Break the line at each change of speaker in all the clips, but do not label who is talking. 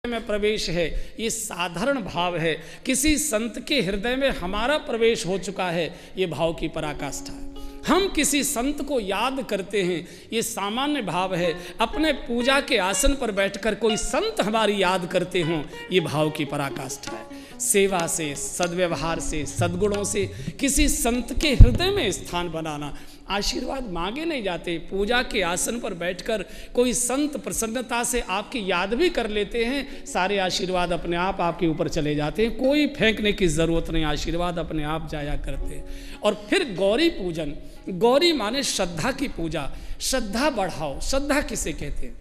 में प्रवेश है, ये साधारण भाव है। किसी संत के हृदय में हमारा प्रवेश हो चुका है, ये भाव की पराकाष्ठा है। हम किसी संत को याद करते हैं, ये सामान्य भाव है। अपने पूजा के आसन पर बैठकर कोई संत हमारी याद करते हों, ये भाव की पराकाष्ठा है। सेवा से, सद्व्यवहार से, सद्गुणों से किसी संत के हृदय में स्थान बनाना। आशीर्वाद मांगे नहीं जाते, पूजा के आसन पर बैठकर कोई संत प्रसन्नता से आपकी याद भी कर लेते हैं, सारे आशीर्वाद अपने आप आपके ऊपर चले जाते हैं। कोई फेंकने की ज़रूरत नहीं, आशीर्वाद अपने आप जाया करते हैं। और फिर गौरी पूजन, गौरी माने श्रद्धा की पूजा। श्रद्धा बढ़ाओ। श्रद्धा किसे कहते हैं?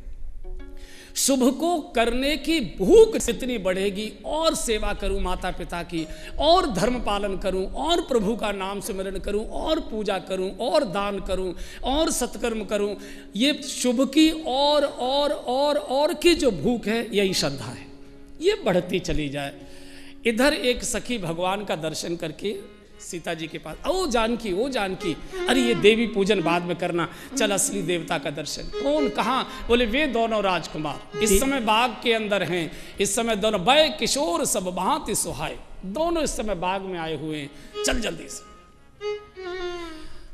शुभ को करने की भूख जितनी बढ़ेगी, और सेवा करूं माता पिता की, और धर्म पालन करूं, और प्रभु का नाम सिमरण करूं, और पूजा करूं, और दान करूं, और सत्कर्म करूं, ये शुभ की और की जो भूख है, यही श्रद्धा है। ये बढ़ती चली जाए। इधर एक सखी भगवान का दर्शन करके सीता जी के पास, ओ जानकी, ओ जानकी, अरे ये देवी पूजन बाद में करना, चल असली देवता का दर्शन। कौन, कहाँ? बोले वे दोनों राजकुमार इस समय बाग के अंदर हैं। इस समय दोनों वै किशोर सब भांति सुहाए, दोनों इस समय बाग में आए हुए हैं, चल जल्दी से।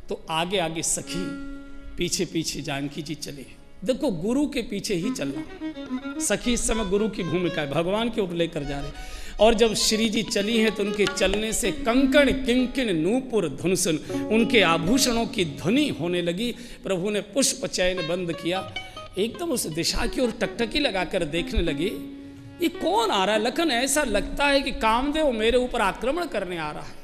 तो आगे आगे सखी, पीछे पीछे जानकी जी चले। देखो, गुरु के पीछे ही चलना। सखी इस समय गुरु की भूमिका है, भगवान के ऊपर लेकर जा रहे। और जब श्री जी चली हैं तो उनके चलने से कंकण किंकिण नूपुर धुनसुन, उनके आभूषणों की ध्वनि होने लगी। प्रभु ने पुष्प चयन बंद किया, एकदम उस दिशा की ओर टकटकी लगाकर देखने लगे, ये कौन आ रहा है? लखन, ऐसा लगता है कि कामदेव मेरे ऊपर आक्रमण करने आ रहा है।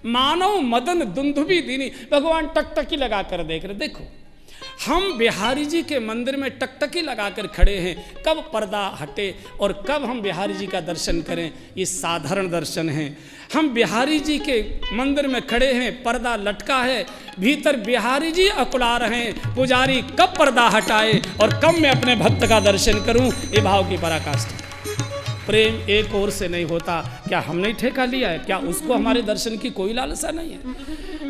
मानव मदन दुंदुभी दीनी। भगवान टकटकी लगाकर देख रहे। देखो, हम बिहारी जी के मंदिर में टकटकी लगाकर खड़े हैं, कब पर्दा हटे और कब हम बिहारी जी का दर्शन करें, ये साधारण दर्शन है। हम बिहारी जी के मंदिर में खड़े हैं, पर्दा लटका है, भीतर बिहारी जी अकुला रहे हैं, पुजारी कब पर्दा हटाए और कब मैं अपने भक्त का दर्शन करूं, ये भाव की पराकाष्ठा। प्रेम एक ओर से नहीं होता। क्या हमने ठेका लिया है? क्या उसको हमारे दर्शन की कोई लालसा नहीं है?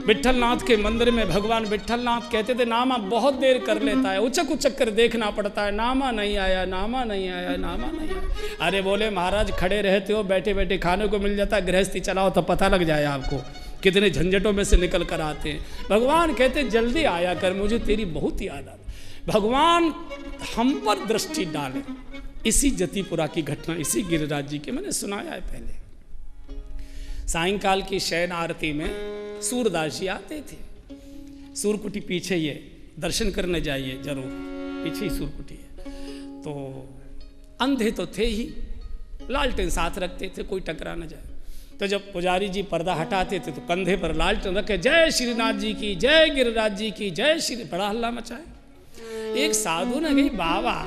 विट्ठलनाथ के मंदिर में भगवान विट्ठलनाथ कहते थे, नामा बहुत देर कर लेता है, उचक उचक कर देखना पड़ता है, नामा नहीं आया, नामा नहीं आया, नामा नहीं आया। अरे बोले महाराज, खड़े रहते हो, बैठे बैठे खाने को मिल जाता है, गृहस्थी चलाओ तो पता लग जाए आपको कितने झंझटों में से निकल कर आते हैं। भगवान कहते जल्दी आया कर, मुझे तेरी बहुत याद आती। भगवान हम पर दृष्टि डाले। इसी जतिपुरा की घटना, इसी गिरिराज जी के मैंने सुनाया है पहले। सायंकाल की शयन आरती में सूरदास जी आते थे। सूरकुटी पीछे, ये दर्शन करने जाइए जरूर, पीछे ही सूरकुटी है। तो अंधे तो थे ही, लालटेन साथ रखते थे, कोई टकरा न जाए। तो जब पुजारी जी पर्दा हटाते थे तो कंधे पर लालटेन रखे, जय श्रीनाथ जी की, जय गिरिराज जी की, जय श्री। बड़ा हल्ला मचाए। एक साधु ने कही, बाबा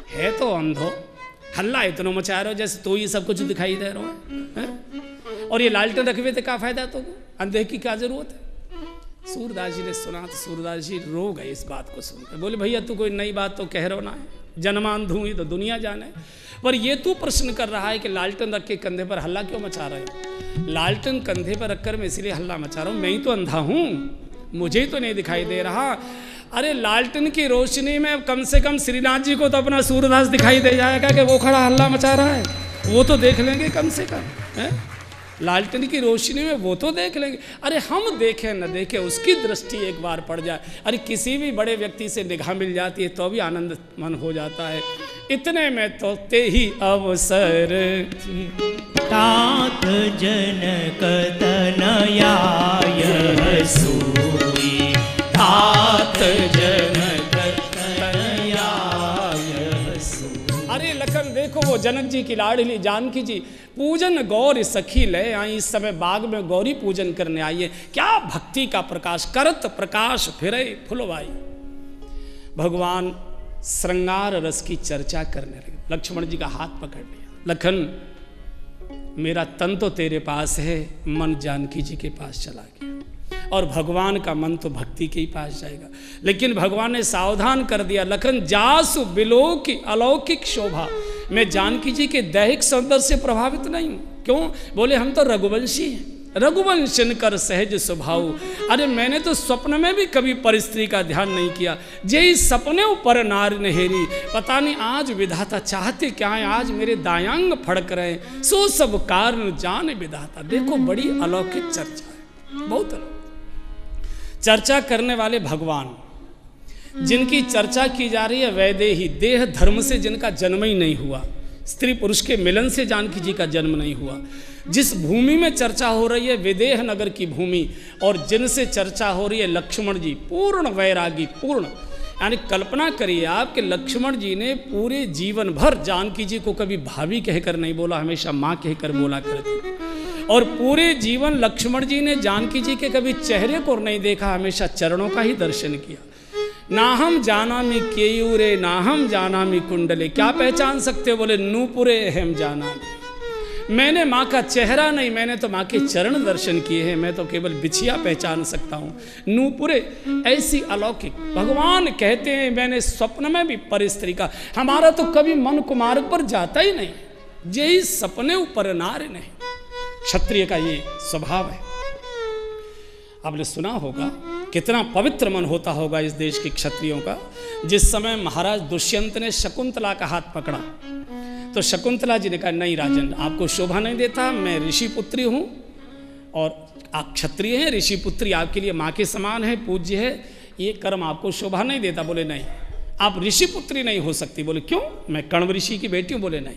है तो अंधो, हल्ला इतना मचा रहे हो जैसे तो ये सब कुछ दिखाई दे रहा है, और ये लालटेन रखे हुए थे, क्या फायदा तो अंधे की क्या जरूरत है? सूरदास जी ने सुना तो सूरदास जी रो गए इस बात को सुनकर। बोले भैया, तू कोई नई बात तो कह रहा ना है, जन्मांधू ही तो दुनिया जाने, पर ये तू प्रश्न कर रहा है कि लालटेन रख के कंधे पर हल्ला क्यों मचा रहे हो? लालटेन कंधे पर रखकर मैं इसलिए हल्ला मचा रहा हूँ, मैं ही तो अंधा हूँ, मुझे ही तो नहीं दिखाई दे रहा। अरे लालटेन की रोशनी में कम से कम श्रीनाथ जी को तो अपना सूरदास दिखाई दे जाएगा कि वो खड़ा हल्ला मचा रहा है, वो तो देख लेंगे कम से कम है? लालटेन की रोशनी में वो तो देख लेंगे। अरे हम देखें न देखें, उसकी दृष्टि एक बार पड़ जाए, अरे किसी भी बड़े व्यक्ति से निगाह मिल जाती है तो भी आनंद मन हो जाता है। इतने में तो ते ही अवसर
तात जनक तनयाय सूरी, तात जनक तनयाय सूरी।
अरे लखन देखो, वो जनक जी की लाडली जानकी जी पूजन गौर सखी ले आई। इस समय बाग में गौरी पूजन करने आई है। क्या भक्ति का प्रकाश, करत प्रकाश फिरे फुलवाई। भगवान श्रृंगार रस की चर्चा करने लगे। लक्ष्मण जी का हाथ पकड़ लिया, लखन मेरा तन तो तेरे पास है, मन जानकी जी के पास चला गया, और भगवान का मन तो भक्ति के ही पास जाएगा। लेकिन भगवान ने सावधान कर दिया, लखन जासु बिलो की अलौकिक शोभा, मैं जानकी जी के दैहिक सौंदर्य से प्रभावित नहीं हूँ। क्यों? बोले हम तो रघुवंशी हैं, रघुवंशन कर सहज स्वभाव। अरे मैंने तो स्वप्न में भी कभी परस्त्री का ध्यान नहीं किया, जेई सपने ऊपर नार नहेरी। पता नहीं आज विधाता चाहते क्या है, आज मेरे दायांग फड़क रहे हैं, सो सब कारण जान विधाता। देखो बड़ी अलौकिक चर्चा है, बहुत अलौकिक चर्चा करने वाले भगवान, जिनकी चर्चा की जा रही है वैदेही, देह धर्म से जिनका जन्म ही नहीं हुआ, स्त्री पुरुष के मिलन से जानकी जी का जन्म नहीं हुआ। जिस भूमि में चर्चा हो रही है विदेह नगर की भूमि, और जिनसे चर्चा हो रही है लक्ष्मण जी, पूर्ण वैरागी, पूर्ण, यानी कल्पना करिए आप कि लक्ष्मण जी ने पूरे जीवन भर जानकी जी को कभी भाभी कहकर नहीं बोला, हमेशा माँ कहकर बोला करते। और पूरे जीवन लक्ष्मण जी ने जानकी जी के कभी चेहरे को नहीं देखा, हमेशा चरणों का ही दर्शन किया। ना हम जानामि केयूरे ना हम जानामि कुंडले, क्या पहचान सकते हो, बोले नूपुरे हम जाना। मैंने माँ का चेहरा नहीं, मैंने तो माँ के चरण दर्शन किए हैं, मैं तो केवल बिछिया पहचान सकता हूँ। नूपुरे, ऐसी अलौकिक। भगवान कहते हैं मैंने स्वप्न में भी परस्त्री का, हमारा तो कभी मन कुमार पर जाता ही नहीं, यही सपने ऊपर नार नहीं। क्षत्रिय का ये स्वभाव है। आपने सुना होगा कितना पवित्र मन होता होगा इस देश के क्षत्रियों का। जिस समय महाराज दुष्यंत ने शकुंतला का हाथ पकड़ा तो शकुंतला जी ने कहा नहीं राजन, आपको शोभा नहीं देता, मैं ऋषि पुत्री हूँ और आप क्षत्रिय हैं, ऋषि पुत्री आपके लिए माँ के समान है, पूज्य है, ये कर्म आपको शोभा नहीं देता। बोले नहीं, आप ऋषि पुत्री नहीं हो सकती। बोले क्यों, मैं कण्व ऋषि की बेटी हूँ। बोले नहीं,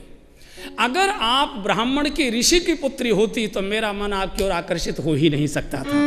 अगर आप ब्राह्मण की ऋषि की पुत्री होती तो मेरा मन आपकी ओर आकर्षित हो ही नहीं सकता था।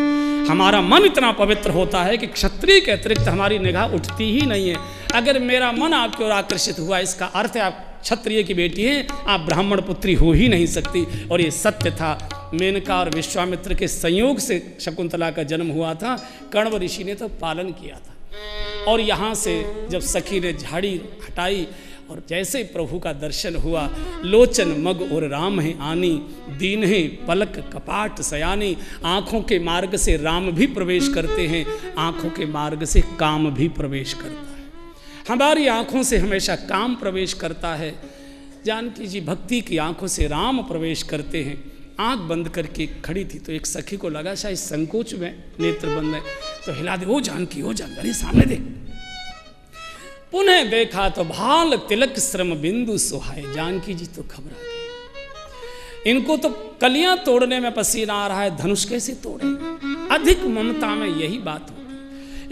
हमारा मन इतना पवित्र होता है कि क्षत्रिय के अतिरिक्त हमारी निगाह उठती ही नहीं है। अगर मेरा मन आपकी ओर आकर्षित हुआ, इसका अर्थ है आप क्षत्रिय की बेटी हैं, आप ब्राह्मण पुत्री हो ही नहीं सकती। और ये सत्य था। मेनका और विश्वामित्र के संयोग से शकुंतला का जन्म हुआ था, कण्व ऋषि ने तो पालन किया था। और यहाँ से जब सखी ने झाड़ी हटाई और जैसे ही प्रभु का दर्शन हुआ, लोचन मग और राम है आनी, दीन है पलक कपाट सयानी। आँखों के मार्ग से राम भी प्रवेश करते हैं, आँखों के मार्ग से काम भी प्रवेश करता है। हमारी आँखों से हमेशा काम प्रवेश करता है। जानकी जी भक्ति की आँखों से राम प्रवेश करते हैं। आँख बंद करके खड़ी थी तो एक सखी को लगा शायद संकोच में नेत्र बंद है, तो हिला दे, ओ जानकी, ओ जानकी, अरे सामने देख। पुनः देखा तो भाल तिलक श्रम बिंदु सुहाए। जानकी जी तो घबरा गई, इनको तो कलियां तोड़ने में पसीना आ रहा है, धनुष कैसे तोड़े। अधिक ममता में यही बात होती।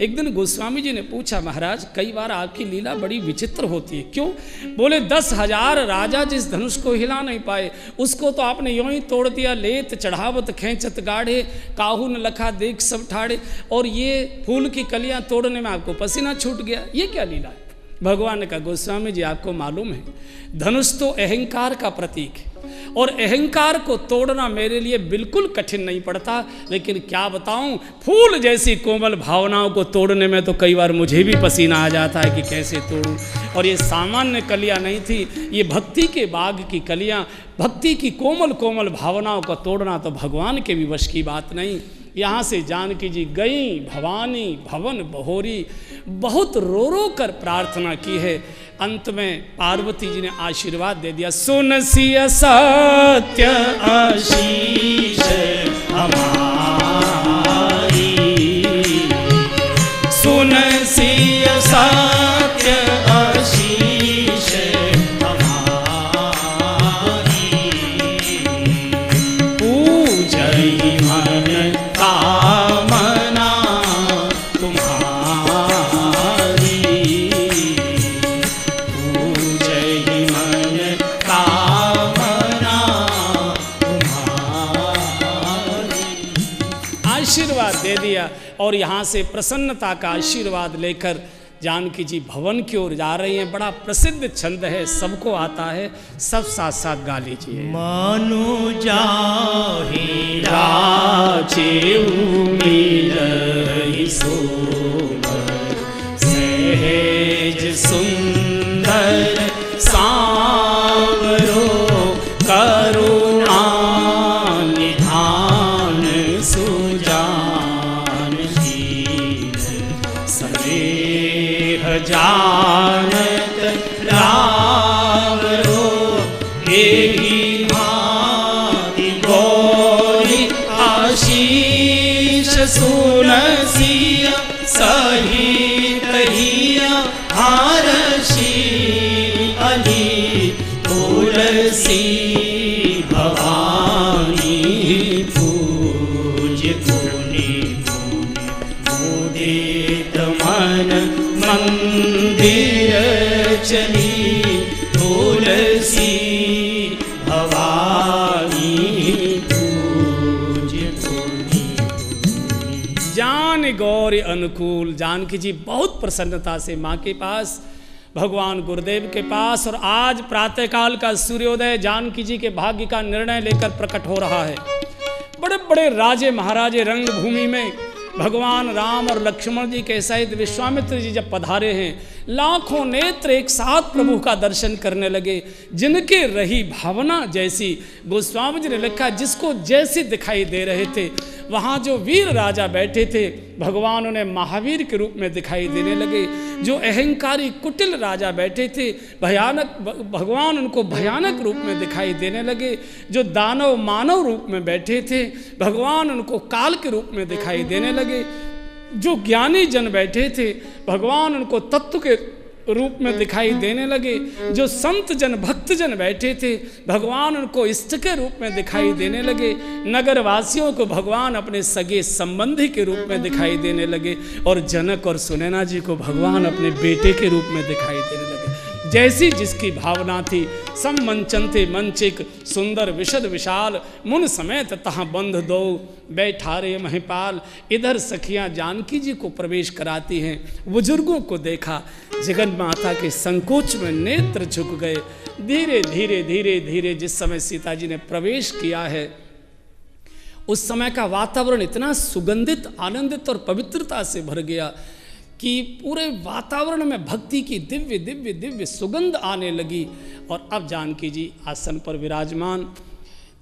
एक दिन गोस्वामी जी ने पूछा, महाराज कई बार आपकी लीला बड़ी विचित्र होती है, क्यों। बोले 10,000 राजा जिस धनुष को हिला नहीं पाए, उसको तो आपने यूं ही तोड़ दिया। लेत चढ़ावत खेचत गाढ़े, काहू न लखा देख सब ठाड़े। और ये फूल की कलियां तोड़ने में आपको पसीना छूट गया, ये क्या लीला है। भगवान ने कहा, गोस्वामी जी आपको मालूम है धनुष तो अहंकार का प्रतीक है, और अहंकार को तोड़ना मेरे लिए बिल्कुल कठिन नहीं पड़ता। लेकिन क्या बताऊं, फूल जैसी कोमल भावनाओं को तोड़ने में तो कई बार मुझे भी पसीना आ जाता है कि कैसे तोड़ूं। और ये सामान्य कलियां नहीं थी, ये भक्ति के बाग की कलियां, भक्ति की कोमल कोमल भावनाओं को तोड़ना तो भगवान के भी वश की बात नहीं। यहाँ से जानकी जी गई भवानी भवन बहोरी, बहुत रो रो कर प्रार्थना की है। अंत में पार्वती जी ने आशीर्वाद दे दिया, सुन सिय सत्य आशीष हमारी, सुन सिय सत्य आशीष हमारी, पूजहि मन कामना तुम्हारी, पूजहि मन कामना तुम्हारी। आशीर्वाद दे दिया। और यहाँ से प्रसन्नता का आशीर्वाद लेकर जानकी जी भवन की ओर जा रही हैं। बड़ा प्रसिद्ध छंद है, सबको आता है, सब साथ साथ गा लीजिए।
मानु जाहि राचेउ मिलहि सोबर,
सहज सुंदर सांवरो, करुणा निधान सुजान शील, स्नेह जानत रावरो, एहि भांति गौरी आशीष
सुनसिया सहित हिया हारसी अली तुलसी भवानी पूज पुनि मुदित मन मंदिर चली तुलसी भवानी पूज पुनि।
जान गौर अनुकूल जानकी जी बहुत प्रसन्नता से माँ के पास, भगवान गुरुदेव के पास, और आज प्रातःकाल का सूर्योदय जानकी जी के भाग्य का निर्णय लेकर प्रकट हो रहा है। बड़े बड़े राजे महाराजे रंगभूमि में भगवान राम और लक्ष्मण जी के सहित विश्वामित्र जी जब पधारे हैं, लाखों नेत्र एक साथ प्रभु का दर्शन करने लगे। जिनके रही भावना जैसी, गोस्वामी जी ने लिखा, जिसको जैसे दिखाई दे रहे थे, वहाँ जो वीर राजा बैठे थे भगवान उन्हें महावीर के रूप में दिखाई देने लगे। जो अहंकारी कुटिल राजा बैठे थे भयानक, भगवान उनको भयानक रूप में दिखाई देने लगे। जो दानव मानव रूप में बैठे थे भगवान उनको काल के रूप में दिखाई देने लगे। जो ज्ञानी जन बैठे थे भगवान उनको तत्व के रूप में दिखाई देने लगे। जो संत जन भक्त जन बैठे थे भगवान उनको इष्ट के रूप में दिखाई देने लगे। नगर वासियों को भगवान अपने सगे संबंधी के रूप में दिखाई देने लगे, और जनक और सुनैना जी को भगवान अपने बेटे के रूप में दिखाई देने लगे। जैसी जिसकी भावना थी, सम मंचनते मंचिक सुंदर विशद विशाल, मुन समेत तहाँ बंध दो बैठारे महिपाल। इधर सखियाँ जानकी जी को प्रवेश कराती हैं। बुजुर्गों को देखा, जगन माता के संकोच में नेत्र झुक गए। धीरे धीरे धीरे धीरे जिस समय सीता जी ने प्रवेश किया है, उस समय का वातावरण इतना सुगंधित, आनंदित और पवित्रता से भर गया कि पूरे वातावरण में भक्ति की दिव्य दिव्य दिव्य सुगंध आने लगी। और अब जानकी जी आसन पर विराजमान।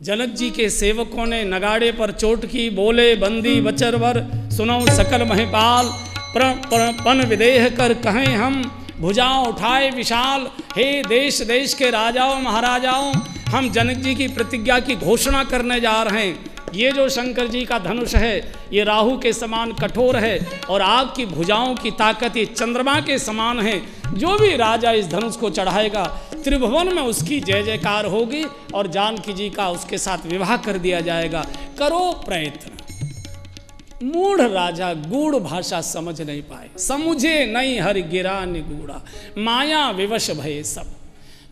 जनक जी के सेवकों ने नगाड़े पर चोट की, बोले बंदी बचरवर सुनो सकल महिपाल। पन विदेह कर कहें हम भुजाओं उठाए विशाल। हे देश देश के राजाओं महाराजाओं, हम जनक जी की प्रतिज्ञा की घोषणा करने जा रहे हैं। ये जो शंकर जी का धनुष है ये राहु के समान कठोर है, और आपकी भुजाओं की ताकत ये चंद्रमा के समान है। जो भी राजा इस धनुष को चढ़ाएगा त्रिभुवन में उसकी जय जयकार होगी, और जानकी जी का उसके साथ विवाह कर दिया जाएगा। करो प्रयत्न। मूढ़ राजा गूढ़ भाषा समझ नहीं पाए, समुझे नहीं हरि गिरा निगूढ़ा। माया विवश भये सब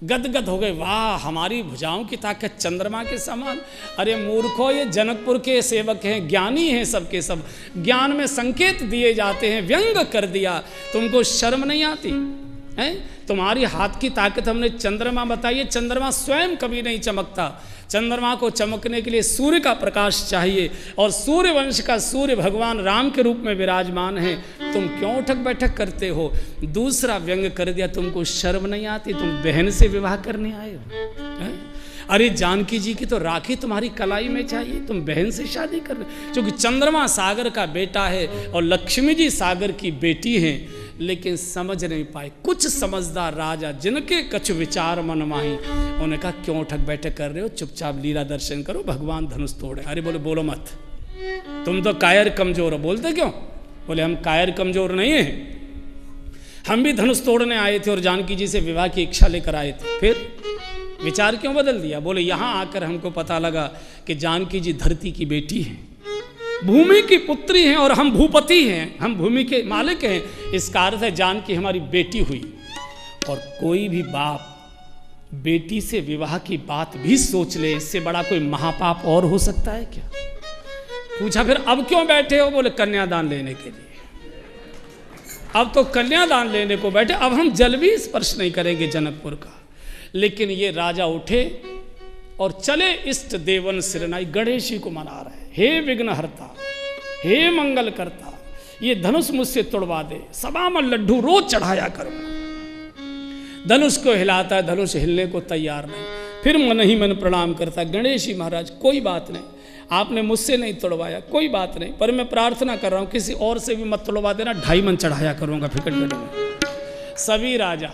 गदगद हो गए। वाह, हमारी भुजाओं की ताकत चंद्रमा के समान। अरे मूर्खो, ये जनकपुर के सेवक हैं, ज्ञानी हैं, सबके सब ज्ञान में संकेत दिए जाते हैं। व्यंग कर दिया, तुमको शर्म नहीं आती है? तुम्हारी हाथ की ताकत हमने चंद्रमा बताइए। चंद्रमा स्वयं कभी नहीं चमकता। चंद्रमा को चमकने के लिए सूर्य का प्रकाश चाहिए, और सूर्य वंश का सूर्य भगवान राम के रूप में विराजमान है। तुम क्यों उठक बैठक करते हो? दूसरा व्यंग कर दिया, तुमको शर्म नहीं आती? तुम बहन से विवाह करने आए हो है? अरे जानकी जी की तो राखी तुम्हारी कलाई में चाहिए, तुम बहन से शादी कर रहे। क्योंकि चंद्रमा सागर का बेटा है और लक्ष्मी जी सागर की बेटी हैं, लेकिन समझ नहीं पाए। कुछ समझदार राजा जिनके कछु विचार मन माही, उन्होंने कहा क्यों उठक बैठक कर रहे हो, चुपचाप लीला दर्शन करो, भगवान धनुष तोड़े। अरे बोले बोलो मत, तुम तो कायर कमजोर हो। बोलते क्यों? बोले हम कायर कमजोर नहीं है, हम भी धनुष तोड़ने आए थे और जानकी जी से विवाह की इच्छा लेकर आए थे। फिर विचार क्यों बदल दिया? बोले यहाँ आकर हमको पता लगा कि जानकी जी धरती की बेटी हैं, भूमि की पुत्री हैं, और हम भूपति हैं, हम भूमि के मालिक हैं। इसका अर्थ है जानकी हमारी बेटी हुई। और कोई भी बाप बेटी से विवाह की बात भी सोच ले, इससे बड़ा कोई महापाप और हो सकता है क्या? पूछा फिर अब क्यों बैठे हो? बोले कन्यादान लेने के लिए। अब तो कन्यादान लेने को बैठे, अब हम जल भी स्पर्श नहीं करेंगे जनकपुर का। लेकिन ये राजा उठे और चले इष्ट देवन सिरनाई, गणेश जी को मना रहे। हे विघ्नहर्ता, हे मंगल करता, ये धनुष मुझसे तोड़वा दे, सभा में लड्डू रोज चढ़ाया करो। धनुष को हिलाता है, धनुष हिलने को तैयार नहीं। फिर मन ही मन प्रणाम करता, गणेश जी महाराज कोई बात नहीं, आपने मुझसे नहीं तोड़वाया, कोई बात नहीं, पर मैं प्रार्थना कर रहा हूँ किसी और से भी मत तोड़वा देना, 2.5 मन चढ़ाया करूँगा फिकटगढ़ में। सभी राजा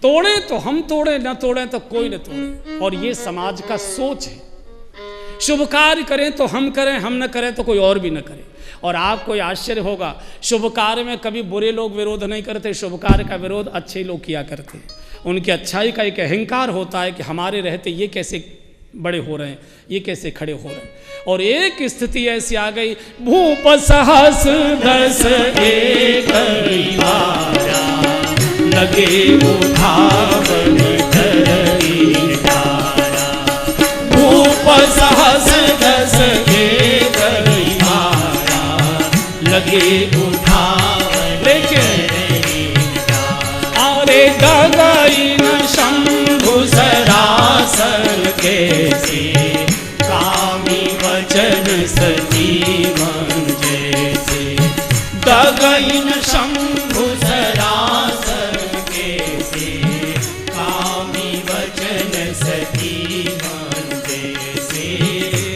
तोड़े तो हम तोड़े, न तोड़े तो कोई न तोड़े। और ये समाज का सोच है। शुभ कार्य करें तो हम करें, हम न करें तो कोई और भी न करे। और आपको आश्चर्य होगा, शुभ कार्य में कभी बुरे लोग विरोध नहीं करते, शुभ कार्य का विरोध अच्छे लोग किया करते हैं। उनकी अच्छाई का एक अहंकार होता है कि हमारे रहते ये कैसे बड़े हो रहे हैं, ये कैसे खड़े हो रहे हैं। और एक स्थिति ऐसी आ गई, भूप सहस दस एक
लगे उठावन धरई तारा, भूप सहस दस एक लगे उठावन धरई तारा।
अरे गगई न
शंभु सरासन कैसे, कामी वचन सजीवन जैसे। गगन शंभु सरासन कैसे, कामी वचन सजीवन जैसे।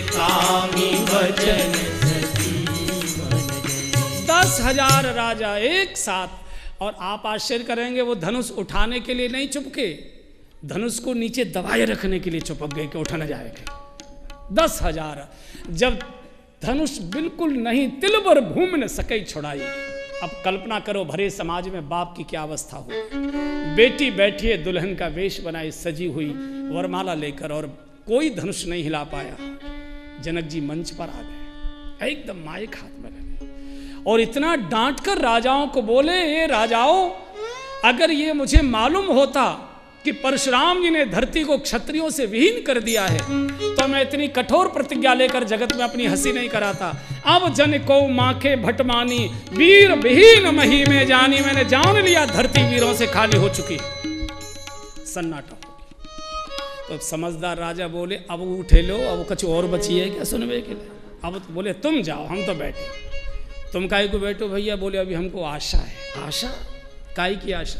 कामी वचन सजीवन जैसे।
10,000 राजा एक साथ, और आप आश्चर्य करेंगे वो धनुष उठाने के लिए नहीं चुपके, धनुष को नीचे दबाए रखने के लिए चुपक गए कि उठा न जाएगा। 10,000 जब धनुष बिल्कुल नहीं, तिल भर भूमि न सके छुड़ाई। अब कल्पना करो भरे समाज में बाप की क्या अवस्था हो। बेटी बैठी है दुल्हन का वेश बनाई, सजी हुई वरमाला लेकर, और कोई धनुष नहीं हिला पाया। जनक जी मंच पर आ गए, एकदम माइक हाथ में लगे, और इतना डांट कर राजाओं को बोले, ये राजाओं, अगर ये मुझे मालूम होता कि परशुराम जी ने धरती को क्षत्रियों से विहीन कर दिया है, तो मैं इतनी कठोर प्रतिज्ञा लेकर जगत में अपनी हंसी नहीं कराता। अब जन को माखे भटमानी, वीर विहीन मही में जानी। मैंने जान लिया धरती वीरों से खाली हो चुकी। सन्नाटा हो गया। तो समझदार राजा बोले, अब उठे लो, अब कुछ और बची है क्या सुनवे के लिए? अब तो बोले तुम जाओ, हम तो बैठे। तुम काहे को बैठो भैया? बोले अभी हमको आशा है। आशा? काहे की आशा?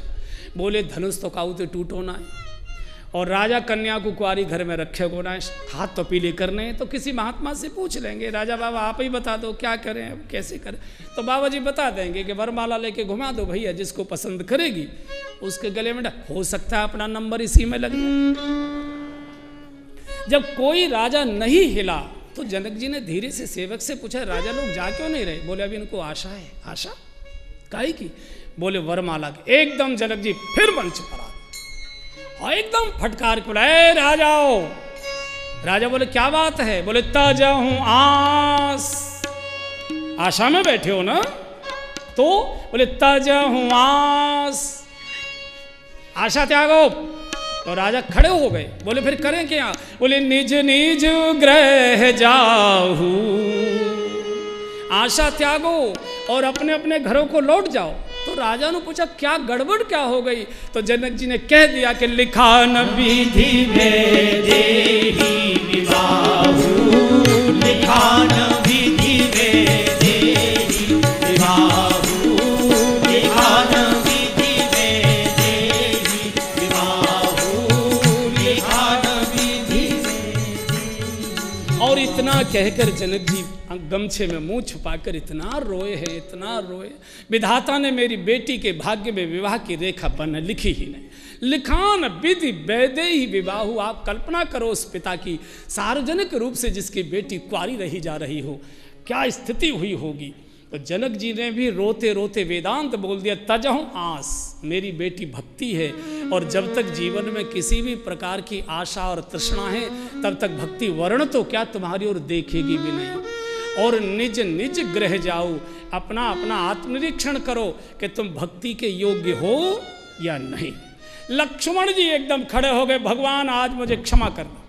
बोले धनुष तो काऊ तो टूटो ना है, और राजा कन्या को कुआरी घर में रखे को ना है, हाथ तो पीले करने हैं, तो किसी महात्मा से पूछ लेंगे। राजा बाबा आप ही बता दो क्या करें, अब कैसे करें? तो बाबा जी बता देंगे कि वरमाला लेके घुमा दो भैया, जिसको पसंद करेगी उसके गले में हो सकता है अपना नंबर इसी में लगे। जब कोई राजा नहीं हिला तो जनक जी ने धीरे से सेवक से पूछा, राजा लोग जा क्यों नहीं रहे? बोले अभी इनको आशा है। आशा काहे की? बोले वरमाला की। एकदम जनक जी फिर मंच पर आ और एकदम फटकार के बोला, राजाओ। राजा बोले क्या बात है? बोले ताजा हूं आस। आशा में बैठे हो ना? तो बोले ताजा हूं आस, आशा त्यागो। तो राजा खड़े हो गए। बोले फिर करें क्या? बोले निज निज ग्रह जाहू, आशा त्यागो और अपने अपने घरों को लौट जाओ। तो राजा ने पूछा क्या गड़बड़ क्या हो गई? तो जनक जी ने कह दिया कि लिखा न विधि में देही विवाहु, लिखा न विधि में देही विवाहु, लिखा न विधि में देही विवाहु, लिखा न विधि में। और इतना कहकर जनक जी गमछे में मुंह छुपाकर इतना रोए हैं, इतना रोए। विधाता ने मेरी बेटी के भाग्य में विवाह की रेखा पन्ने लिखी ही नहीं। लिखान विधि वैदेही विवाहु। आप कल्पना करो उस पिता की, सार्वजनिक रूप से जिसकी बेटी कुंवारी रही जा रही हो, क्या स्थिति हुई होगी। तो जनक जी ने भी रोते रोते वेदांत बोल दिया, तजहूं आस, मेरी बेटी भक्ति है, और जब तक जीवन में किसी भी प्रकार की आशा और तृष्णा है तब तक भक्ति वर्ण तो क्या तुम्हारी ओर देखेगी भी नहीं। और निज निज ग्रह जाओ, अपना अपना आत्मनिरीक्षण करो कि तुम भक्ति के योग्य हो या नहीं। लक्ष्मण जी एकदम खड़े हो गए, भगवान आज मुझे क्षमा करना।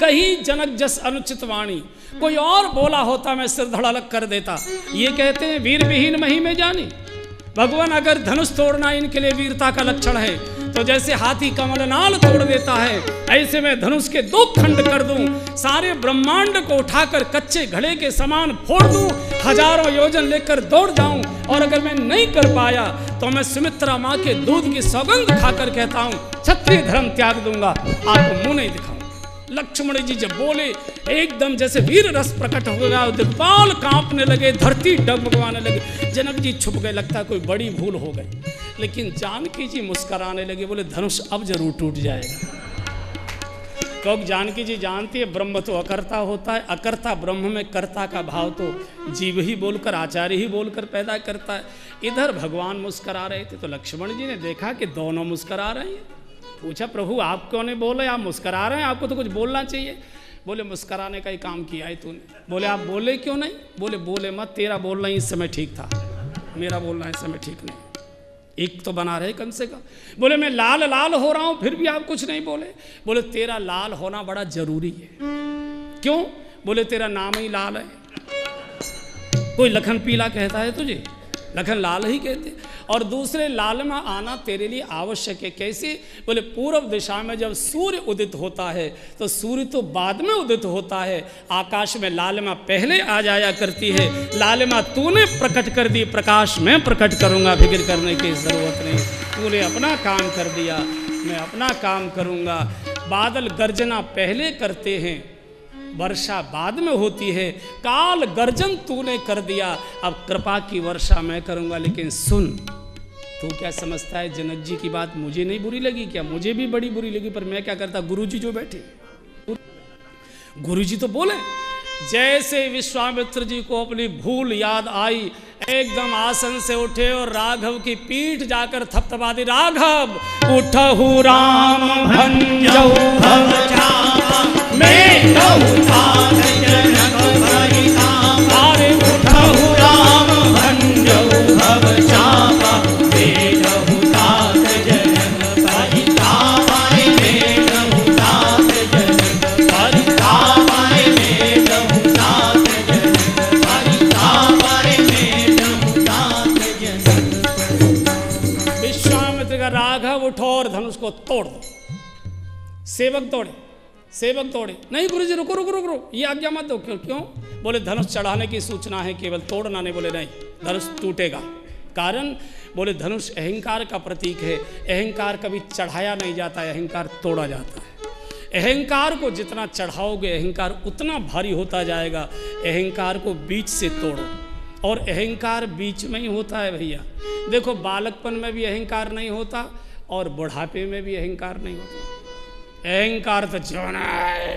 कहीं जनक जस अनुचित वाणी, कोई और बोला होता मैं सिर धड़ालक कर देता। ये कहते हैं वीर विहीन मही में जानी। भगवान अगर धनुष तोड़ना इनके लिए वीरता का लक्षण है, तो जैसे हाथी कमलनाल तोड़ देता है, ऐसे मैं धनुष के 2 खंड कर दूं, सारे ब्रह्मांड को उठाकर कच्चे घड़े के समान फोड़ दूं, हजारों योजन लेकर दौड़ जाऊं, और अगर मैं नहीं कर पाया तो मैं सुमित्रा माँ के दूध की सौगंध खाकर कहता हूं क्षत्रिय धर्म त्याग दूंगा, आपको मुंह नहीं दिखाऊं। लक्ष्मण जी जब बोले एकदम जैसे वीर रस प्रकट हो गया, दिक्पाल कांपने लगे, धरती डगमगाने लगे। जनक जी छुप गए, लगता कोई बड़ी भूल हो गई। लेकिन जानकी जी मुस्कुराने लगे, बोले धनुष अब जरूर टूट जाएगा। क्योंकि जानकी जी जानती है ब्रह्म तो अकर्ता होता है, अकर्ता ब्रह्म में कर्ता का भाव तो जीव ही बोलकर, आचार्य ही बोलकर पैदा करता है। इधर भगवान मुस्करा रहे थे तो लक्ष्मण जी ने देखा कि दोनों मुस्करा रहे हैं। पूछा प्रभु आप क्यों नहीं बोले, आप मुस्करा रहे हैं, आपको तो कुछ बोलना चाहिए। बोले मुस्कराने का ही काम किया है तूने। बोले आप बोले क्यों नहीं? बोले बोले मत, तेरा बोलना इस समय ठीक था, मेरा बोलना इस समय ठीक नहीं, एक तो बना रहे कम से कम। बोले मैं लाल लाल हो रहा हूँ फिर भी आप कुछ नहीं बोले। बोले तेरा लाल होना बड़ा जरूरी है। क्यों? बोले तेरा नाम ही लाल है। कोई लखन पीला कहता है तुझे? लखन लाल ही कहते। और दूसरे लाल में आना तेरे लिए आवश्यक है। कैसे? बोले पूर्व दिशा में जब सूर्य उदित होता है तो सूर्य तो बाद में उदित होता है, आकाश में लालिमा पहले आ जाया करती है। लालिमा तूने प्रकट कर दी, प्रकाश मैं प्रकट करूंगा, फिक्र करने की जरूरत नहीं। तूने अपना काम कर दिया, मैं अपना काम करूंगा। बादल गर्जना पहले करते हैं, वर्षा बाद में होती है। काल गर्जन तूने कर दिया, अब कृपा की वर्षा मैं करूंगा। लेकिन सुन, तू क्या समझता है जनक जी की बात मुझे नहीं बुरी लगी क्या? मुझे भी बड़ी बुरी लगी, पर मैं क्या करता? गुरुजी जो बैठे, गुरुजी तो बोले। जैसे विश्वामित्र जी को अपनी भूल याद आई, एकदम आसन से उठे और राघव की पीठ जाकर थपथपा दी। राघव उठहु राम भंजऊ भव चापा, मैं तात जनक परिताप। अरे उठहु राम भंजऊ भव चापा, मैं तात जनक परिताप। मैं तात जनक परिताप, मैं तात जनक परिताप, मैं तात जनक। विश्वामित्र का राघव उठो और धनुष को तोड़ दो। सेवक तोड़े, सेवक तोड़े। नहीं गुरुजी रुको रुको रुको रुको, ये आज्ञा मत दो। क्यों? बोले धनुष चढ़ाने की सूचना है, केवल तोड़ना नहीं। बोले नहीं, धनुष टूटेगा। कारण? बोले धनुष अहंकार का प्रतीक है, अहंकार कभी चढ़ाया नहीं जाता है, अहंकार तोड़ा जाता है। अहंकार को जितना चढ़ाओगे अहंकार उतना भारी होता जाएगा। अहंकार को बीच से तोड़ो, और अहंकार बीच में ही होता है भैया। देखो बालकपन में भी अहंकार नहीं होता और बुढ़ापे में भी अहंकार नहीं होता। अहंकार तो जीवना है।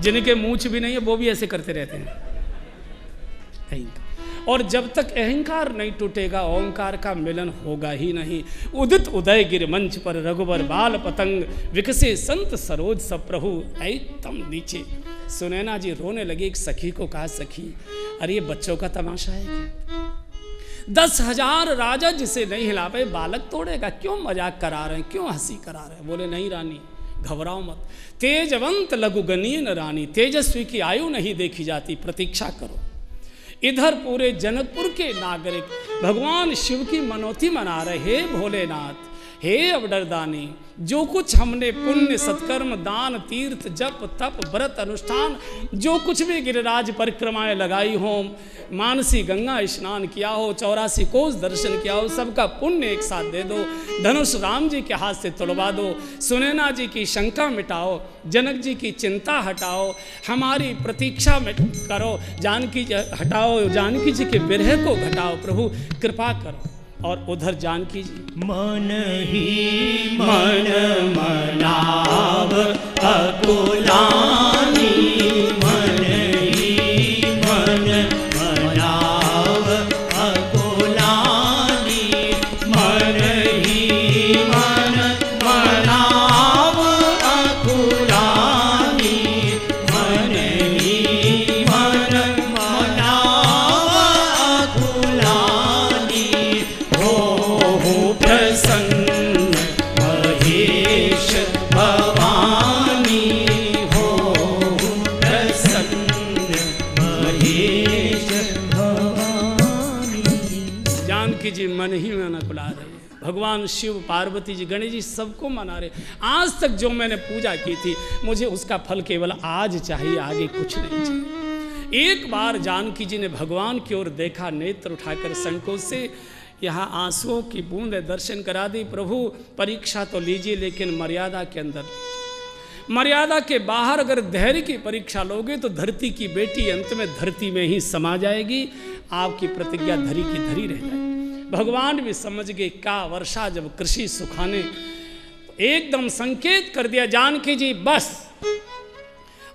जिनके मूंछ भी नहीं है वो भी ऐसे करते रहते हैं। और जब तक अहंकार नहीं टूटेगा ओंकार का मिलन होगा ही नहीं। उदित उदय गिर मंच पर रघुबर बाल पतंग, विकसे संत सरोज सब प्रभु एकदम नीचे। सुनैना जी रोने लगी। एक सखी को कहा, सखी अरे ये बच्चों का तमाशा है क्या? 10,000 राजा जिसे नहीं हिला पाए बालक तोड़ेगा। क्यों मजाक करा रहे हैं, क्यों हंसी करा रहे हैं? बोले नहीं रानी घबराओ मत। तेजवंत लघुगनीय न रानी, तेजस्वी की आयु नहीं देखी जाती, प्रतीक्षा करो। इधर पूरे जनकपुर के नागरिक भगवान शिव की मनौती मना रहे। हे भोलेनाथ, हे अवडरदानी, जो कुछ हमने पुण्य सत्कर्म दान तीर्थ जप तप व्रत अनुष्ठान जो कुछ भी गिरिराज परिक्रमाएं लगाई हो, मानसी गंगा स्नान किया हो, 84 कोस दर्शन किया हो, सबका पुण्य एक साथ दे दो। धनुष राम जी के हाथ से तोड़वा दो। सुनैना जी की शंका मिटाओ, जनक जी की चिंता हटाओ, हमारी प्रतीक्षा में करो, जानकी हटाओ, जानकी जी के विरह को घटाओ। प्रभु कृपा करो। और उधर जानकी जी
मन ही मन मनाव अकुलानी, मन ही मन मनाव अकुलानी, मन ही मन मनाव अकुलानी, मन ही मन मनाव अकुलानी। प्रसन्न महेश भवानी, हो प्रसन्न महेश भवानी।
जानकी जी मन ही मन बुला रहे हैं। भगवान शिव पार्वती जी गणेश जी सबको मना रहे। आज तक जो मैंने पूजा की थी मुझे उसका फल केवल आज चाहिए, आगे कुछ नहीं चाहिए। एक बार जानकी जी ने भगवान की ओर देखा, नेत्र उठाकर संकोच से यहाँ आंसुओं की बूंदें दर्शन करा दी। प्रभु परीक्षा तो लीजिए लेकिन मर्यादा के अंदर लीजिए। मर्यादा के बाहर अगर धैर्य की परीक्षा लोगे तो धरती की बेटी अंत में धरती में ही समा जाएगी। आपकी प्रतिज्ञा धरी की धरी रह जाएगी। भगवान भी समझ गए, का वर्षा जब कृषि सुखाने एकदम संकेत कर दिया जानकी जी बस।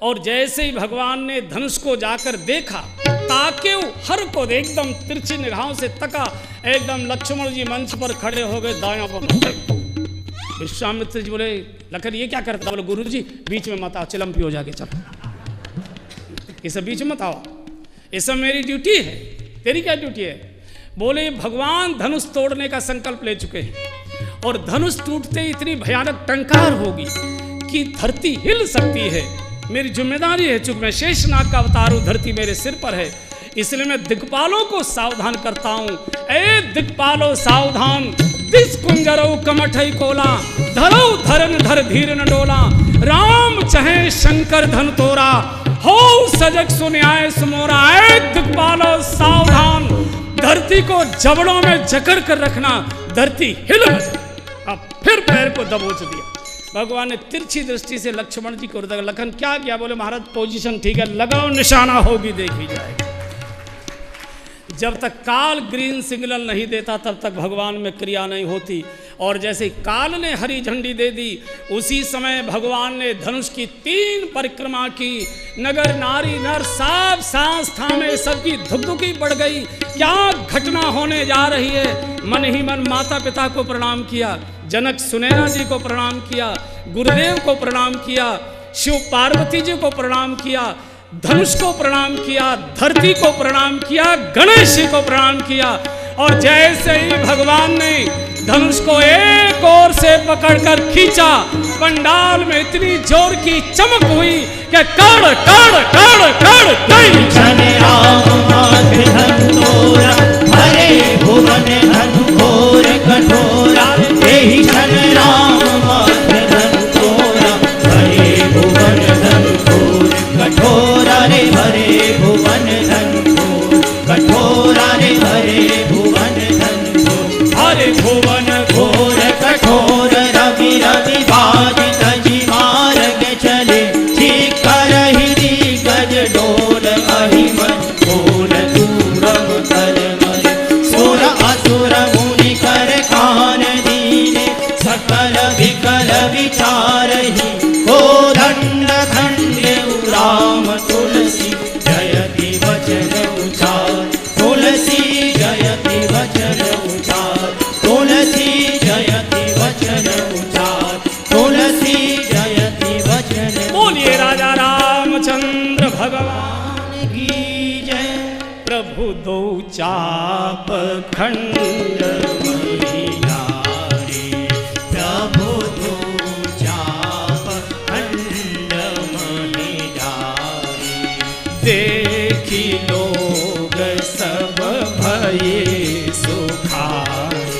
और जैसे ही भगवान ने धनुष को जाकर देखा, ताके हर को एकदम तिरछी निगाहों से तका, एकदम लक्ष्मण जी मंच पर खड़े हो गए दायां पर। विश्वामित्र जी बोले लखन ये क्या करता? बोले गुरु जी बीच में मत आओ, चिलम पियो जाके चलो, इसे बीच में मत आओ, ये सब मेरी ड्यूटी है। तेरी क्या ड्यूटी है? बोले भगवान धनुष तोड़ने का संकल्प ले चुके हैं और धनुष टूटते ही इतनी भयानक टंकार होगी कि धरती हिल सकती है। मेरी जिम्मेदारी है, चूंकि मैं शेषनाग का अवतार हूं, धरती मेरे सिर पर है, इसलिए मैं दिक्पालों को सावधान करता हूं। ए दिक्पालो सावधान, दिस कुंजरो कमठई कोला, धरो धरन धर धीर न डोला, राम चहे शंकर धन तोरा, हो सजग सुन्याय सुमोरा। ए दिक्पालो सावधान, धरती को जबड़ों में जकड़ कर रखना, धरती हिल न जाए। अब फिर पैर को दबोच दिया। भगवान ने तिरछी दृष्टि से लक्ष्मण जी को देखा। लखन क्या किया? बोले महाराज पोजीशन ठीक है, लगाओ निशाना, होगी देखी जाएगी। जब तक काल ग्रीन सिग्नल नहीं देता तब तक भगवान में क्रिया नहीं होती। और जैसे काल ने हरी झंडी दे दी, उसी समय भगवान ने धनुष की 3 परिक्रमा की। नगर नारी नर सब सांस थामे, सबकी धुकधुकी बढ़ गई। क्या घटना होने जा रही है? मन ही मन माता पिता को प्रणाम किया, जनक सुनैना जी को प्रणाम किया, गुरुदेव को प्रणाम किया, शिव पार्वती जी को प्रणाम किया, धनुष को प्रणाम किया, धरती को प्रणाम किया, गणेश जी को प्रणाम किया। और जैसे ही भगवान ने धनुष को एक ओर से पकड़कर खींचा, पंडाल में इतनी जोर की चमक हुई कि कड़ कड़ कड़ कड़ कड़
जन राम माथे धन तोरा, हरे भुवन धन घोर कठोरा। यही जन राम माथे धन तोरा, हरे भुवन धन घोर कठोरा रे, हरे भुवन धन घोर कठोरा रे, हरे भुवन धन घोर।
हरे भुवन
घोर कठोर रवि रवि बाज तजी मार्ग चले, शिखर हिरी गज डोल अहिमन घोर दूरम कर मल। सुर असुर मुनि कर कान दीने, सकल विकल विचारहि हो दंड खंडे राम। तुलसी जयति वचन उचार, तुलसी जयति वचन उचार, तुलसी जयति वचन उचार, तुलसी जयति वचन।
बोलिए राजा रामचंद्र भगवान
की जय।
प्रभु दो चाप खंड
महियारी, प्रभु दो चाप खंड महियारी।
देखी लोग सब भये सुखाए,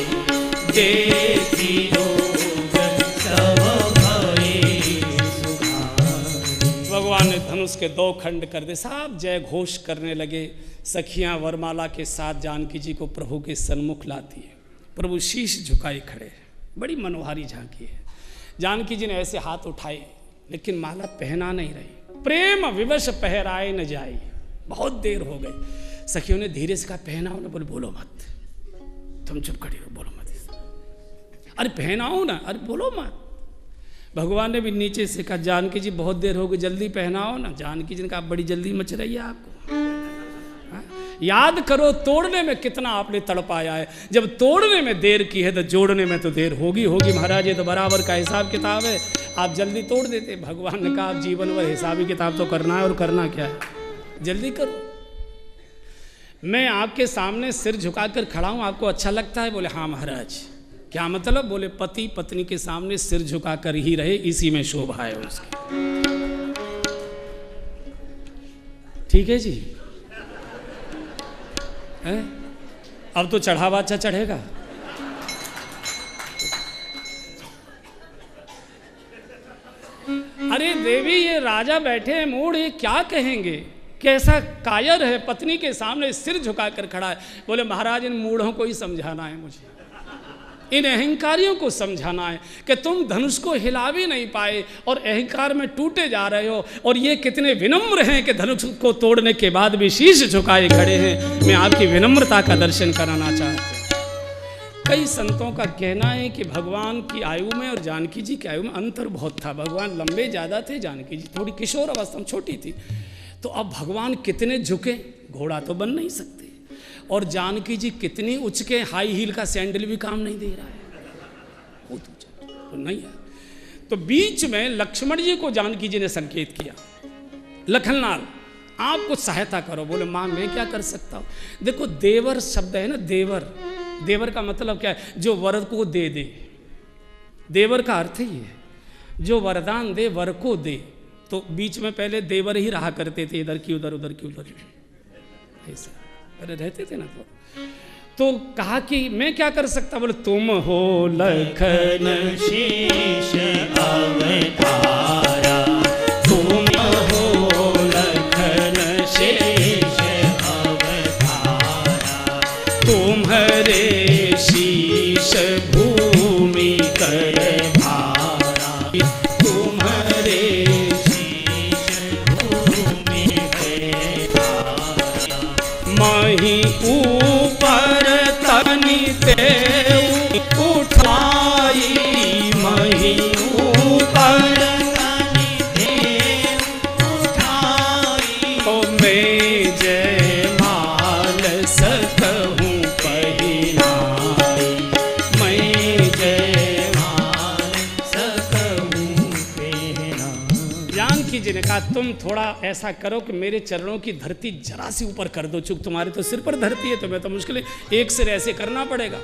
देखी लोग सब भये सुखाए।
भगवान ने धनुष के 2 खंड कर दे, सब जय घोष करने लगे। सखियां वरमाला के साथ जानकी जी को प्रभु के सन्मुख लाती है। प्रभु शीश झुकाए खड़े हैं, बड़ी मनोहारी झांकी है। जानकी जी ने ऐसे हाथ उठाए, लेकिन माला पहना नहीं रही। प्रेम विवश पहराए न जाए। बहुत देर हो गई, सखियों ने धीरे से कहा पहनाओ ना। बोले बोलो मत, तुम चुप खड़ी हो, बोलो मत। अरे पहनाओ ना, अरे बोलो मत। भगवान ने भी नीचे से कहा जानकी जी बहुत देर हो गई, जल्दी पहनाओ ना। जानकी जी ने कहा बड़ी जल्दी मच रही है आपको। याद करो तोड़ने में कितना आपने तड़पाया है। जब तोड़ने में देर की है तो जोड़ने में तो देर होगी होगी। महाराज ये तो बराबर का हिसाब किताब है, आप जल्दी तोड़ देते। भगवान ने कहा आप जीवन भर हिसाबी किताब तो करना है, और करना क्या है, जल्दी करो। मैं आपके सामने सिर झुकाकर खड़ा हूं, आपको अच्छा लगता है? बोले हाँ महाराज। क्या मतलब? बोले पति पत्नी के सामने सिर झुकाकर ही रहे, इसी में शोभा है उसकी। ठीक है जी है? अब तो चढ़ावा अच्छा चढ़ेगा। अरे देवी ये राजा बैठे हैं मूढ़, ये क्या कहेंगे? कैसा कायर है, पत्नी के सामने सिर झुकाकर खड़ा है। बोले महाराज इन मूढ़ों को ही समझाना है मुझे, इन अहंकारियों को समझाना है कि तुम धनुष को हिला भी नहीं पाए और अहंकार में टूटे जा रहे हो, और ये कितने विनम्र हैं कि धनुष को तोड़ने के बाद भी शीश झुकाए खड़े हैं। मैं आपकी विनम्रता का दर्शन कराना चाहता हूं। कई संतों का कहना है कि भगवान की आयु में और जानकी जी की आयु में अंतर बहुत था। भगवान लंबे ज़्यादा थे, जानकी जी थोड़ी किशोर अवस्था में छोटी थी। तो अब भगवान कितने झुके, घोड़ा तो बन नहीं सकते, और जानकी जी कितनी उचके, हाई हील का सैंडल भी काम नहीं दे रहा है, बहुत ऊंचा तो नहीं है। तो बीच में लक्ष्मण जी को जानकी जी ने संकेत किया, लखनलाल आप कुछ सहायता करो। बोले माँ मैं क्या कर सकता हूँ। देखो देवर शब्द है ना, देवर, देवर का मतलब क्या है, जो वर को दे दे। देवर का अर्थ ही है जो वरदान दे, वर को दे। तो बीच में पहले देवर ही रहा करते थे, इधर की उधर उधर की उधर ऐसे पहले रहते थे ना। तो कहा कि मैं क्या कर सकता। बोले तुम हो लखन
शीश अवतारा, तुम हो लखन शेष अवतारा,
तुम्हारे शीश भूमि कर भारा,
तुम्हारे शीश भूमि कर भारा,
मही ऊपर तनि ते उठाई, मही ऊपर
तनि ते उठाई,
तो मैं जय माल सकहूँ पहिनाई, मैं जय
माल सकहूँ पहनाई।
जानकी जी ने कहा तुम थोड़ा ऐसा करो कि मेरे चरणों की धरती जरा सी ऊपर कर दो, चूंकि तुम्हारे तो सिर पर धरती है, तो मैं तो मुश्किल है एक सिर ऐसे करना पड़ेगा।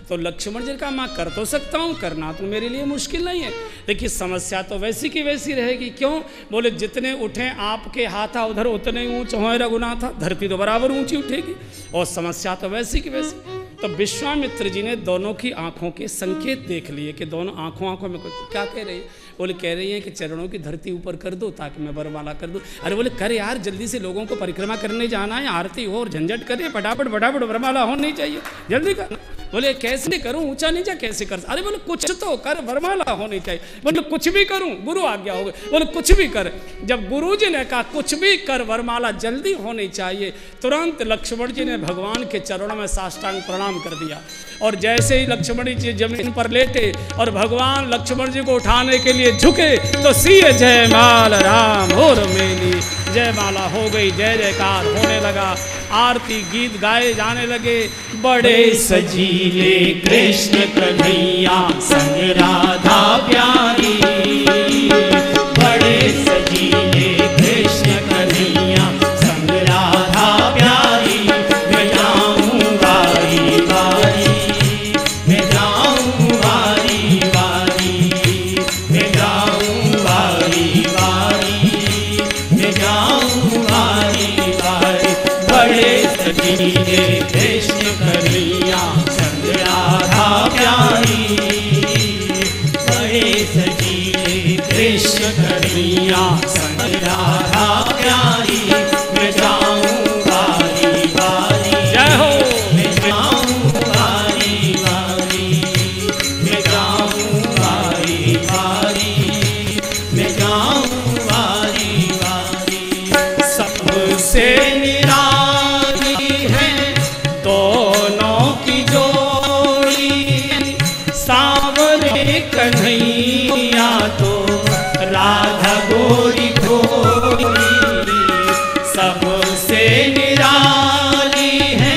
तो लक्ष्मण जी ने कहा मैं कर तो सकता हूँ, करना तो मेरे लिए मुश्किल नहीं है, लेकिन समस्या तो वैसी की वैसी रहेगी। क्यों। बोले जितने उठे आपके हाथा उधर उतने ऊंच हो रघुनाथा, धरती तो बराबर ऊंची उठेगी, और समस्या तो वैसी की वैसी। तो विश्वामित्र जी ने दोनों की आंखों के संकेत देख लिए कि दोनों आंखों में क्या कह रही है। बोले कह रही है कि चरणों की धरती ऊपर कर दो ताकि मैं वरमाला कर दूं। अरे बोले कर यार, जल्दी से लोगों को परिक्रमा करने जाना है, आरती हो और झंझट करे, फटाफट फटाफट वरमाला होनी चाहिए, जल्दी करना। बोले कैसे करूं, ऊंचा नीचा कैसे कर। अरे बोले कुछ तो कर, वरमाला होनी चाहिए। बोले कुछ भी करूं, गुरु आज्ञा हो गई। बोले कुछ भी कर। जब गुरु जी ने कहा कुछ भी कर, वरमाला जल्दी होनी चाहिए, तुरंत लक्ष्मण जी ने भगवान के चरणों में साष्टांग प्रणाम कर दिया। और जैसे ही लक्ष्मण जी जमीन पर लेटे और भगवान लक्ष्मण जी को उठाने के लिए झुके, तो सिय जयमाल राम और मेली, जयमाला हो गई, जय जयकार होने लगा, आरती गीत गाए जाने लगे। बड़े
सजीले कृष्ण कन्हैया संग राधा प्यारी, बड़े सजीले कृष्ण कन्हैया संग राधा प्यारी, मैं जाऊं बारी बारी, मैं जाऊं बारी बारी, मैं जाऊं बारी बारी, मैं जाऊं बारी बारी, बड़े सजीले कृष्ण कन्हैया संग राधा प्यारी, बड़े सजीले कृष्ण कन्हैया संग राधा प्यारी, मैं जाऊं बारी बारी,
जय हो।
मैं जाऊं बारी बारी, मैं जाऊं बारी बारी, मैं जाऊं बारी बारी,
सबसे निराली है दोनों की जोड़ी, सांवरे कन्हैया तो राधा गोरी गोरी, सबसे निराली है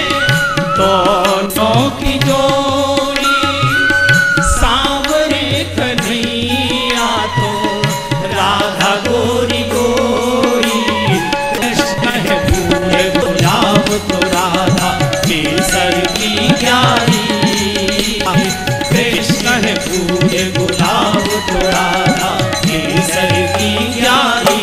दोनों की जोड़ी, सांवरे कन्हैया तो राधा गोरी गोरी,
कृष्ण है फूल गुलाब तो राधा केसर की क्यारी, कृष्ण है फूल गुलाब तो राधा केसर की क्यारी,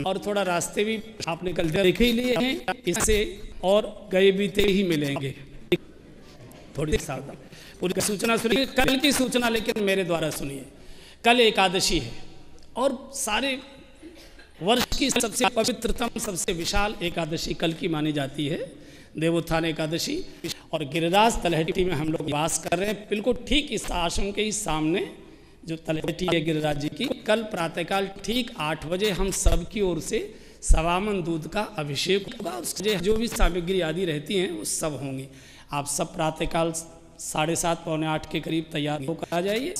और थोड़ा रास्ते भी आपने कल देखे ही लिए हैं, इससे और गए बीते ही मिलेंगे। थोड़ी सावधान, पूरी सूचना सुनिए, कल की सूचना लेकिन मेरे द्वारा सुनिए। कल एकादशी है और सारे वर्ष की सबसे पवित्रतम, सबसे विशाल एकादशी कल की मानी जाती है, देवोत्थान एकादशी। और गिरिराज तलहटी में हम लोग वास कर रहे हैं, बिल्कुल ठीक इस आश्रम के ही सामने जो तलहटी है गिरिराज जी की। कल प्रातःकाल ठीक 8 बजे हम सब की ओर से सवामन दूध का अभिषेक होगा। उसके जो भी सामग्री आदि रहती हैं वो सब होंगी। आप सब प्रातःकाल 7:30 पौने 8 के करीब तैयार होकर आ जाइए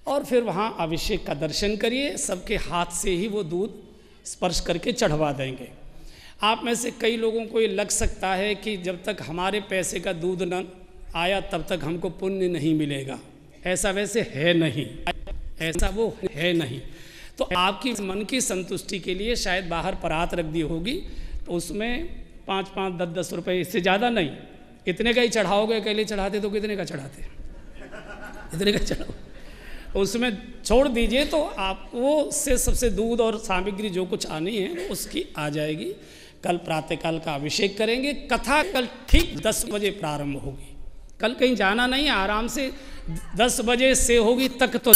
और फिर वहाँ अभिषेक का दर्शन करिए। सबके हाथ से ही वो दूध स्पर्श करके चढ़वा देंगे। आप में से कई लोगों को ये लग सकता है कि जब तक हमारे पैसे का दूध न आया तब तक हमको पुण्य नहीं मिलेगा। ऐसा वैसे है नहीं, ऐसा वो है नहीं। तो आपकी मन की संतुष्टि के लिए शायद बाहर परात रख दी होगी, तो उसमें 5-5, 10-10 रुपये, इससे ज़्यादा नहीं, इतने का ही चढ़ाओगे। अकेले चढ़ाते तो कितने का चढ़ाते, इतने का चढ़ाओ, उसमें छोड़ दीजिए तो आप वो से सबसे दूध और सामग्री जो कुछ आनी है उसकी आ जाएगी। कल प्रातःकाल का अभिषेक करेंगे। कथा कल ठीक 10 बजे प्रारंभ होगी। कल कहीं जाना नहीं है, आराम से 10 बजे से होगी तक तो